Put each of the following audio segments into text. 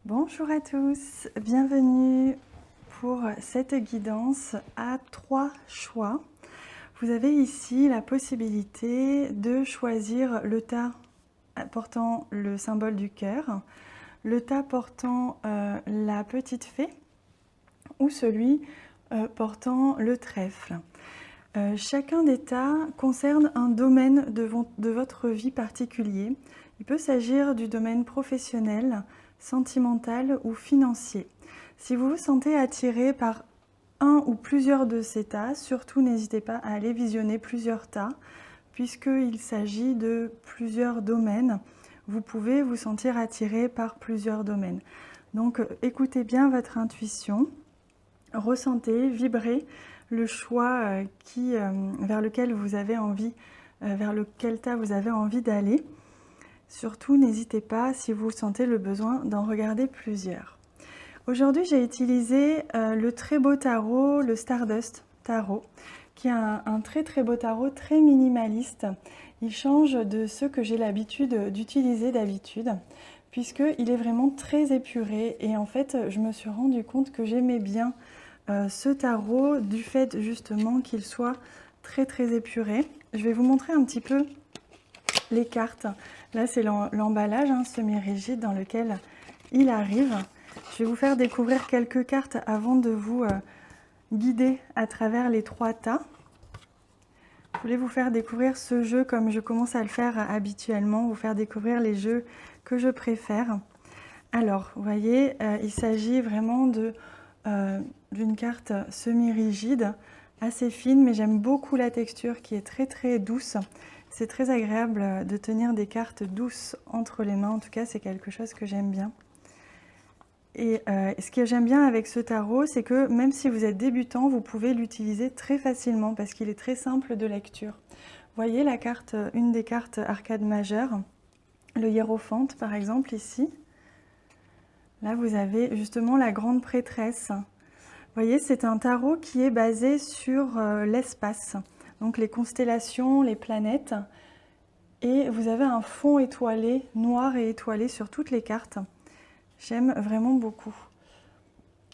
Bonjour à tous, bienvenue pour cette guidance à 3 choix. Vous avez ici la possibilité de choisir le tas portant le symbole du cœur, le tas portant la petite fée ou celui portant le trèfle. Chacun des tas concerne un domaine de votre vie particulier. Il peut s'agir du domaine professionnel, sentimental ou financier. Si vous vous sentez attiré par un ou plusieurs de ces tas, surtout n'hésitez pas à aller visionner plusieurs tas, puisqu'il s'agit de plusieurs domaines. Vous pouvez vous sentir attiré par plusieurs domaines. Donc écoutez bien votre intuition, ressentez, vibrez le choix vers lequel vous avez envie, vers lequel tas vous avez envie d'aller. Surtout, n'hésitez pas, si vous sentez le besoin, d'en regarder plusieurs. Aujourd'hui, j'ai utilisé le très beau tarot, le Stardust Tarot, qui est un très très beau tarot, très minimaliste. Il change de ceux que j'ai l'habitude d'utiliser d'habitude, puisqu'il est vraiment très épuré. Et en fait, je me suis rendu compte que j'aimais bien ce tarot du fait justement qu'il soit très très épuré. Je vais vous montrer un petit peu les cartes. Là c'est l'emballage semi-rigide dans lequel il arrive. Je vais vous faire découvrir quelques cartes avant de vous guider à travers les 3 tas. Je voulais vous faire découvrir ce jeu comme je commence à le faire habituellement, vous faire découvrir les jeux que je préfère. Alors, vous voyez, il s'agit vraiment d'une carte semi-rigide, assez fine, mais j'aime beaucoup la texture qui est très très douce. C'est très agréable de tenir des cartes douces entre les mains, en tout cas c'est quelque chose que j'aime bien. Et ce que j'aime bien avec ce tarot, c'est que même si vous êtes débutant, vous pouvez l'utiliser très facilement parce qu'il est très simple de lecture. Vous voyez la carte, une des cartes arcade majeure, le hiérophante par exemple ici. Là, vous avez justement la grande prêtresse. Vous voyez, c'est un tarot qui est basé sur l'espace, donc les constellations, les planètes. Et vous avez un fond étoilé, noir et étoilé sur toutes les cartes. J'aime vraiment beaucoup.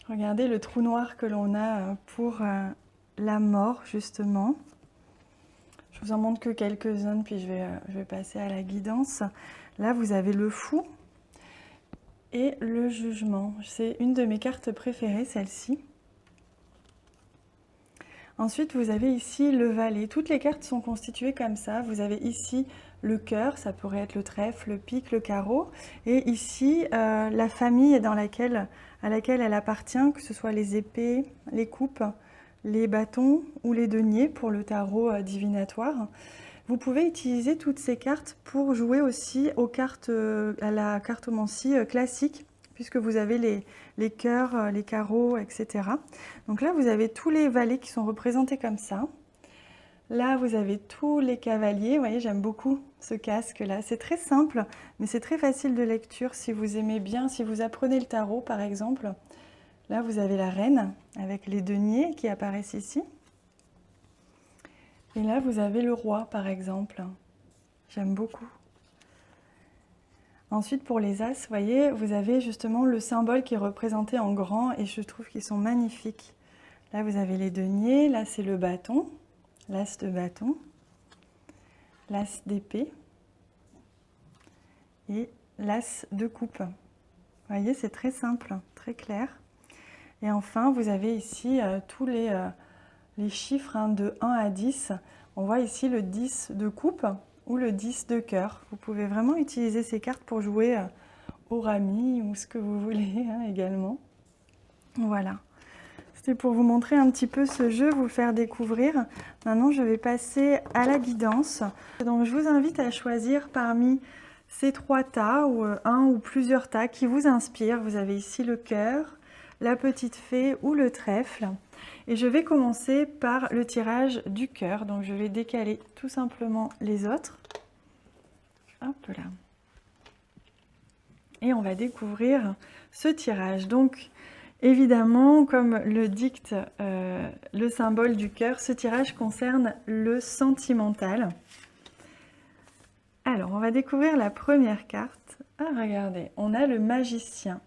Regardez le trou noir que l'on a pour la mort, justement. Je vous en montre que quelques-unes, puis je vais passer à la guidance. Là, vous avez le fou. Et le jugement, c'est une de mes cartes préférées, celle-ci. Ensuite, vous avez ici le valet. Toutes les cartes sont constituées comme ça. Vous avez ici le cœur, ça pourrait être le trèfle, le pique, le carreau. Et ici, la famille à laquelle elle appartient, que ce soit les épées, les coupes, les bâtons ou les deniers pour le tarot divinatoire. Vous pouvez utiliser toutes ces cartes pour jouer aussi aux cartes, à la cartomancie classique, puisque vous avez les cœurs, les carreaux, etc. Donc là, vous avez tous les valets qui sont représentés comme ça. Là, vous avez tous les cavaliers. Vous voyez, j'aime beaucoup ce casque-là. C'est très simple, mais c'est très facile de lecture si vous aimez bien, si vous apprenez le tarot, par exemple. Là, vous avez la reine avec les deniers qui apparaissent ici. Et là, vous avez le roi, par exemple. J'aime beaucoup. Ensuite, pour les as, vous voyez, vous avez justement le symbole qui est représenté en grand et je trouve qu'ils sont magnifiques. Là, vous avez les deniers. Là, c'est le bâton, l'as de bâton, l'as d'épée et l'as de coupe. Vous voyez, c'est très simple, très clair. Et enfin, vous avez ici tous les chiffres de 1 à 10. On voit ici le 10 de coupe ou le 10 de cœur. Vous pouvez vraiment utiliser ces cartes pour jouer au rami ou ce que vous voulez également. Voilà. C'était pour vous montrer un petit peu ce jeu, vous le faire découvrir. Maintenant, je vais passer à la guidance. Donc, je vous invite à choisir parmi ces 3 tas ou un ou plusieurs tas qui vous inspirent. Vous avez ici le cœur, la petite fée ou le trèfle. Et je vais commencer par le tirage du cœur. Donc je vais décaler tout simplement les autres. Hop là. Et on va découvrir ce tirage. Donc évidemment, comme le dicte le symbole du cœur, ce tirage concerne le sentimental. Alors on va découvrir la première carte. Ah regardez, on a le magicien.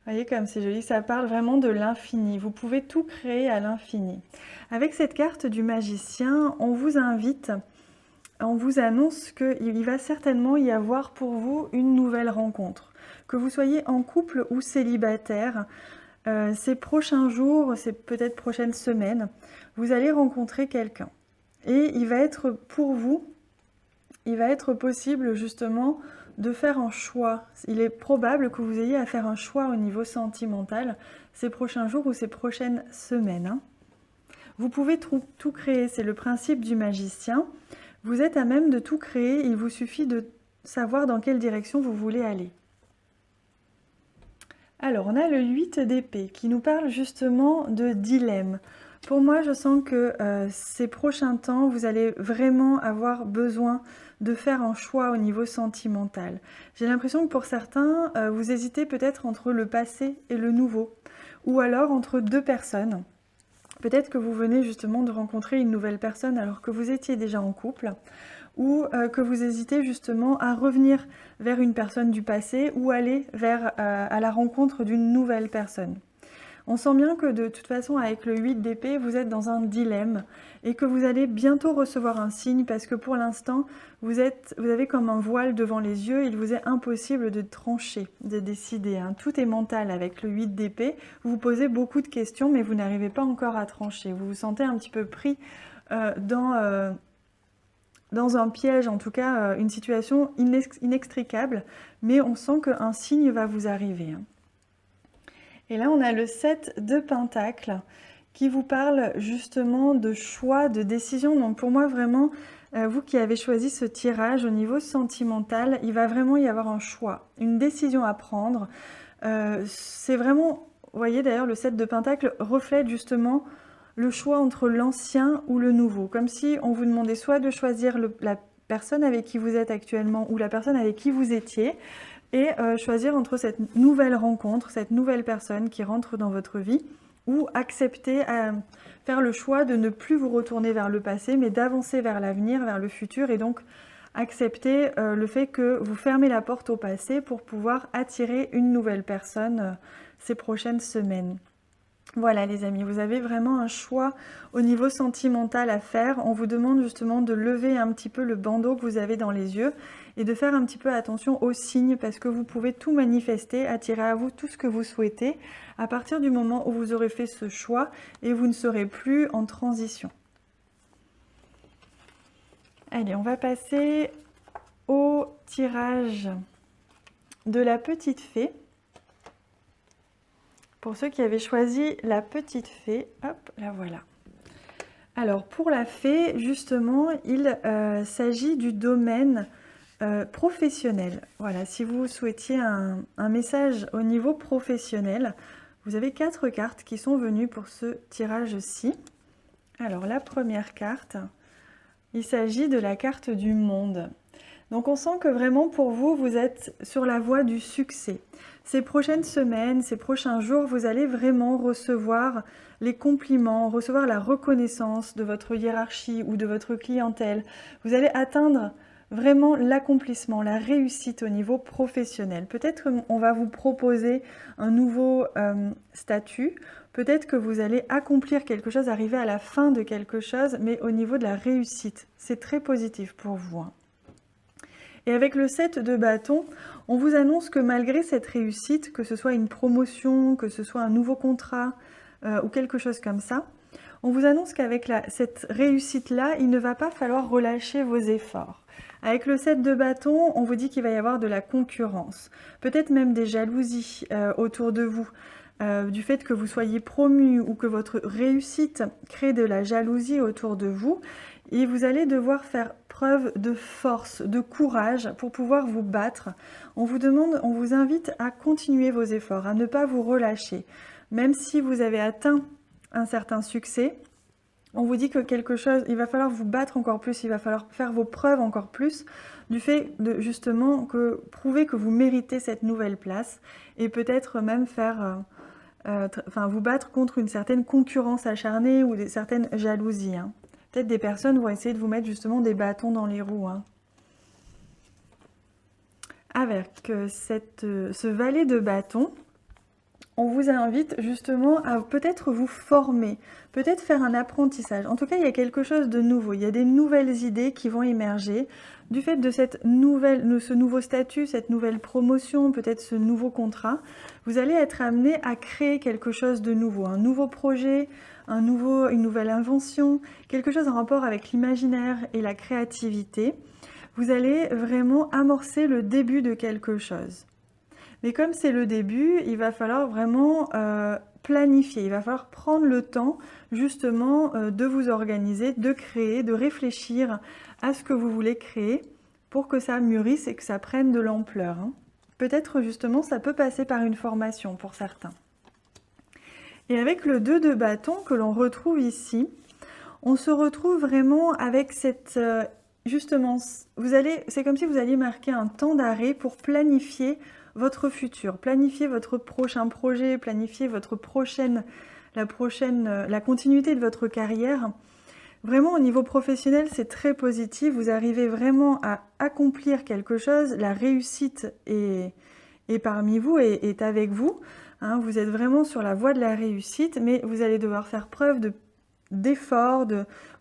Vous voyez comme c'est joli, ça parle vraiment de l'infini. Vous pouvez tout créer à l'infini. Avec cette carte du magicien, on vous invite, on vous annonce qu'il va certainement y avoir pour vous une nouvelle rencontre. Que vous soyez en couple ou célibataire, ces prochains jours, ces peut-être prochaines semaines, vous allez rencontrer quelqu'un. Et il va être pour vous, il va être possible justement de faire un choix. Il est probable que vous ayez à faire un choix au niveau sentimental ces prochains jours ou ces prochaines semaines. Hein. Vous pouvez tout créer, c'est le principe du magicien. Vous êtes à même de tout créer, il vous suffit de savoir dans quelle direction vous voulez aller. Alors, on a le 8 d'épée qui nous parle justement de dilemme. Pour moi, je sens que ces prochains temps, vous allez vraiment avoir besoin de faire un choix au niveau sentimental. J'ai l'impression que pour certains, vous hésitez peut-être entre le passé et le nouveau, ou alors entre deux personnes. Peut-être que vous venez justement de rencontrer une nouvelle personne alors que vous étiez déjà en couple, ou que vous hésitez justement à revenir vers une personne du passé ou aller à la rencontre d'une nouvelle personne. On sent bien que de toute façon, avec le 8 d'épée, vous êtes dans un dilemme et que vous allez bientôt recevoir un signe parce que pour l'instant, vous avez comme un voile devant les yeux. Il vous est impossible de trancher, de décider. Hein. Tout est mental avec le 8 d'épée. Vous vous posez beaucoup de questions, mais vous n'arrivez pas encore à trancher. Vous vous sentez un petit peu pris dans un piège, en tout cas une situation inextricable, mais on sent qu'un signe va vous arriver. Hein. Et là, on a le 7 de Pentacles qui vous parle justement de choix, de décision. Donc pour moi, vraiment, vous qui avez choisi ce tirage au niveau sentimental, il va vraiment y avoir un choix, une décision à prendre. C'est vraiment, vous voyez d'ailleurs, le 7 de Pentacles reflète justement le choix entre l'ancien ou le nouveau. Comme si on vous demandait soit de choisir la personne avec qui vous êtes actuellement ou la personne avec qui vous étiez, et choisir entre cette nouvelle rencontre, cette nouvelle personne qui rentre dans votre vie, ou accepter, faire le choix de ne plus vous retourner vers le passé, mais d'avancer vers l'avenir, vers le futur, et donc accepter le fait que vous fermez la porte au passé pour pouvoir attirer une nouvelle personne ces prochaines semaines. Voilà les amis, vous avez vraiment un choix au niveau sentimental à faire. On vous demande justement de lever un petit peu le bandeau que vous avez dans les yeux et de faire un petit peu attention aux signes parce que vous pouvez tout manifester, attirer à vous tout ce que vous souhaitez à partir du moment où vous aurez fait ce choix et vous ne serez plus en transition. Allez, on va passer au tirage de la petite fée. Pour ceux qui avaient choisi la petite fée, hop, la voilà. Alors pour la fée, justement, il s'agit du domaine professionnel. Voilà, si vous souhaitiez un message au niveau professionnel, vous avez 4 cartes qui sont venues pour ce tirage-ci. Alors la première carte, il s'agit de la carte du monde. Donc on sent que vraiment pour vous, vous êtes sur la voie du succès. Ces prochaines semaines, ces prochains jours, vous allez vraiment recevoir les compliments, recevoir la reconnaissance de votre hiérarchie ou de votre clientèle. Vous allez atteindre vraiment l'accomplissement, la réussite au niveau professionnel. Peut-être qu'on va vous proposer un nouveau statut, peut-être que vous allez accomplir quelque chose, arriver à la fin de quelque chose, mais au niveau de la réussite. C'est très positif pour vous. Hein. Et avec le 7 de bâton, on vous annonce que malgré cette réussite, que ce soit une promotion, que ce soit un nouveau contrat ou quelque chose comme ça, on vous annonce qu'avec cette réussite-là, il ne va pas falloir relâcher vos efforts. Avec le 7 de bâton, on vous dit qu'il va y avoir de la concurrence, peut-être même des jalousies autour de vous, du fait que vous soyez promu ou que votre réussite crée de la jalousie autour de vous. Et vous allez devoir faire preuve de force, de courage pour pouvoir vous battre. On vous invite à continuer vos efforts, à ne pas vous relâcher. Même si vous avez atteint un certain succès, on vous dit que quelque chose, il va falloir vous battre encore plus, il va falloir faire vos preuves encore plus, du fait de justement prouver que vous méritez cette nouvelle place et peut-être même vous battre contre une certaine concurrence acharnée ou certaines jalousies. Hein. Peut-être des personnes vont essayer de vous mettre justement des bâtons dans les roues. Hein. Avec ce valet de bâton, on vous invite justement à peut-être vous former, peut-être faire un apprentissage. En tout cas, il y a quelque chose de nouveau, il y a des nouvelles idées qui vont émerger du fait de ce nouveau statut, cette nouvelle promotion, peut-être ce nouveau contrat. Vous allez être amené à créer quelque chose de nouveau, un nouveau projet, une nouvelle invention, quelque chose en rapport avec l'imaginaire et la créativité. Vous allez vraiment amorcer le début de quelque chose. Mais comme c'est le début, il va falloir vraiment planifier, il va falloir prendre le temps justement de vous organiser, de créer, de réfléchir à ce que vous voulez créer pour que ça mûrisse et que ça prenne de l'ampleur. Peut-être justement ça peut passer par une formation pour certains. Et avec le 2 de bâton que l'on retrouve ici, on se retrouve vraiment avec cette... justement, c'est comme si vous alliez marquer un temps d'arrêt pour planifier votre futur, planifier votre prochain projet, planifier la continuité de votre carrière. Vraiment au niveau professionnel, c'est très positif, vous arrivez vraiment à accomplir quelque chose, la réussite est parmi vous et est avec vous. Vous êtes vraiment sur la voie de la réussite, mais vous allez devoir faire preuve d'effort,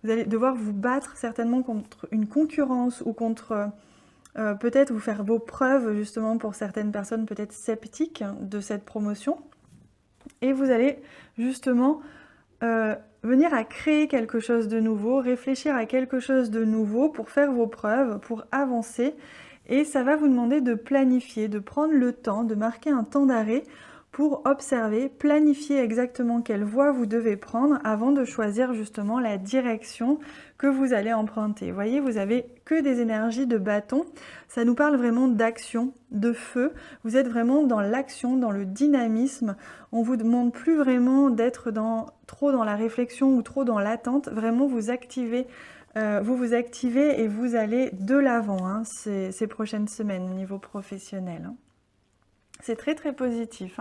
vous allez devoir vous battre certainement contre une concurrence ou contre peut-être vous faire vos preuves justement pour certaines personnes peut-être sceptiques de cette promotion. Et vous allez justement venir à créer quelque chose de nouveau, réfléchir à quelque chose de nouveau pour faire vos preuves, pour avancer. Et ça va vous demander de planifier, de prendre le temps, de marquer un temps d'arrêt pour observer, planifier exactement quelle voie vous devez prendre avant de choisir justement la direction que vous allez emprunter. Vous voyez, vous avez que des énergies de bâton. Ça nous parle vraiment d'action, de feu. Vous êtes vraiment dans l'action, dans le dynamisme. On vous demande plus vraiment d'être trop dans la réflexion ou trop dans l'attente. Vraiment, vous activez et vous allez de l'avant ces prochaines semaines au niveau professionnel. C'est très très positif.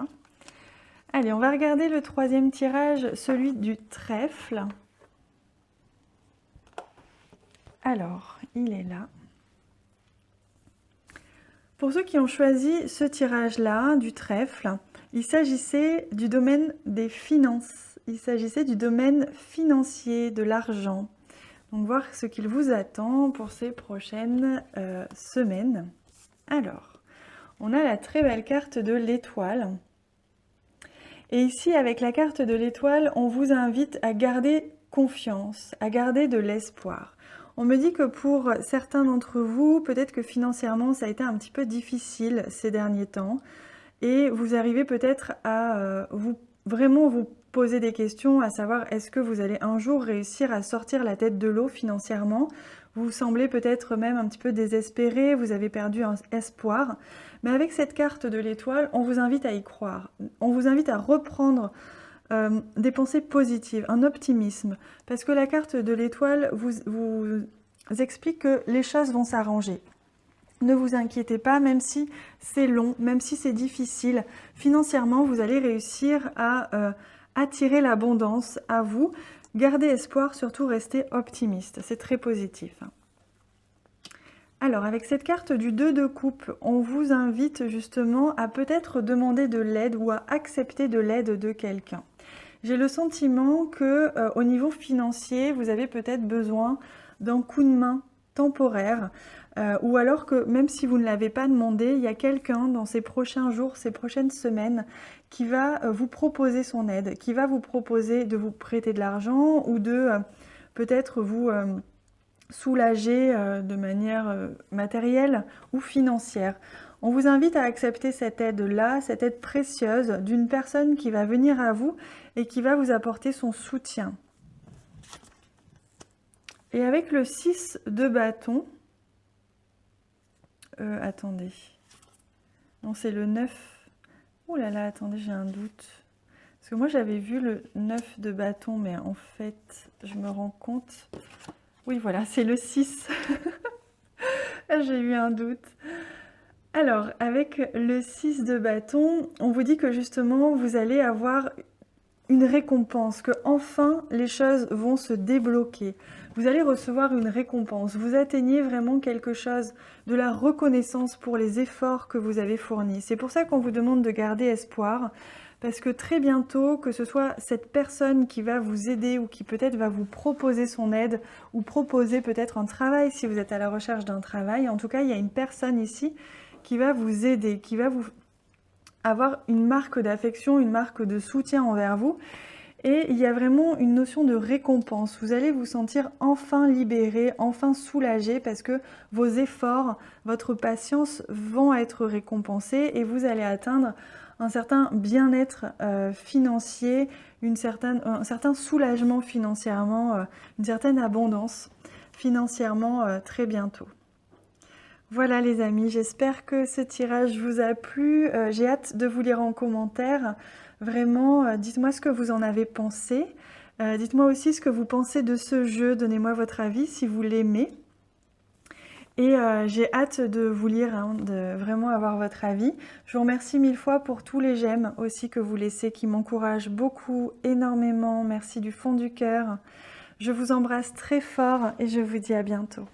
Allez, on va regarder le troisième tirage, celui du trèfle. Alors, il est là. Pour ceux qui ont choisi ce tirage-là, du trèfle, il s'agissait du domaine des finances. Il s'agissait du domaine financier, de l'argent. Donc, voir ce qu'il vous attend pour ces prochaines semaines. Alors, on a la très belle carte de l'étoile. Et ici, avec la carte de l'étoile, on vous invite à garder confiance, à garder de l'espoir. On me dit que pour certains d'entre vous, peut-être que financièrement, ça a été un petit peu difficile ces derniers temps. Et vous arrivez peut-être à vraiment vous poser des questions, à savoir est-ce que vous allez un jour réussir à sortir la tête de l'eau financièrement. Vous semblez peut-être même un petit peu désespéré, vous avez perdu un espoir. Mais avec cette carte de l'étoile, on vous invite à y croire. On vous invite à reprendre des pensées positives, un optimisme. Parce que la carte de l'étoile vous explique que les choses vont s'arranger. Ne vous inquiétez pas, même si c'est long, même si c'est difficile. Financièrement, vous allez réussir à attirer l'abondance à vous. Gardez espoir, surtout restez optimiste. C'est très positif. Alors, avec cette carte du 2 de coupe, on vous invite justement à peut-être demander de l'aide ou à accepter de l'aide de quelqu'un. J'ai le sentiment que au niveau financier, vous avez peut-être besoin d'un coup de main temporaire ou alors que même si vous ne l'avez pas demandé, il y a quelqu'un dans ces prochains jours, ces prochaines semaines qui va vous proposer son aide, qui va vous proposer de vous prêter de l'argent ou de peut-être vous soulager de manière matérielle ou financière. On vous invite à accepter cette aide-là, cette aide précieuse d'une personne qui va venir à vous et qui va vous apporter son soutien. Et avec le 6 de bâton, attendez, non c'est le 9, oh là là, attendez, j'ai un doute. Parce que moi j'avais vu le 9 de bâton, mais en fait, je me rends compte, oui voilà, c'est le 6. J'ai eu un doute. Alors, avec le 6 de bâton, on vous dit que justement, vous allez avoir une récompense, que enfin les choses vont se débloquer. Vous allez recevoir une récompense. Vous atteignez vraiment quelque chose, de la reconnaissance pour les efforts que vous avez fournis. C'est pour ça qu'on vous demande de garder espoir, parce que très bientôt, que ce soit cette personne qui va vous aider ou qui peut-être va vous proposer son aide ou proposer peut-être un travail si vous êtes à la recherche d'un travail, en tout cas, il y a une personne ici qui va vous aider, qui va vous avoir une marque d'affection, une marque de soutien envers vous. Et il y a vraiment une notion de récompense. Vous allez vous sentir enfin libéré, enfin soulagé parce que vos efforts, votre patience vont être récompensés et vous allez atteindre un certain bien-être financier, un certain soulagement financièrement, une certaine abondance financièrement très bientôt. Voilà les amis, j'espère que ce tirage vous a plu. J'ai hâte de vous lire en commentaire. Vraiment, dites-moi ce que vous en avez pensé. Dites-moi aussi ce que vous pensez de ce jeu. Donnez-moi votre avis si vous l'aimez. Et j'ai hâte de vous lire, hein, de vraiment avoir votre avis. Je vous remercie 1000 fois pour tous les j'aime aussi que vous laissez, qui m'encouragent beaucoup, énormément. Merci du fond du cœur. Je vous embrasse très fort et je vous dis à bientôt.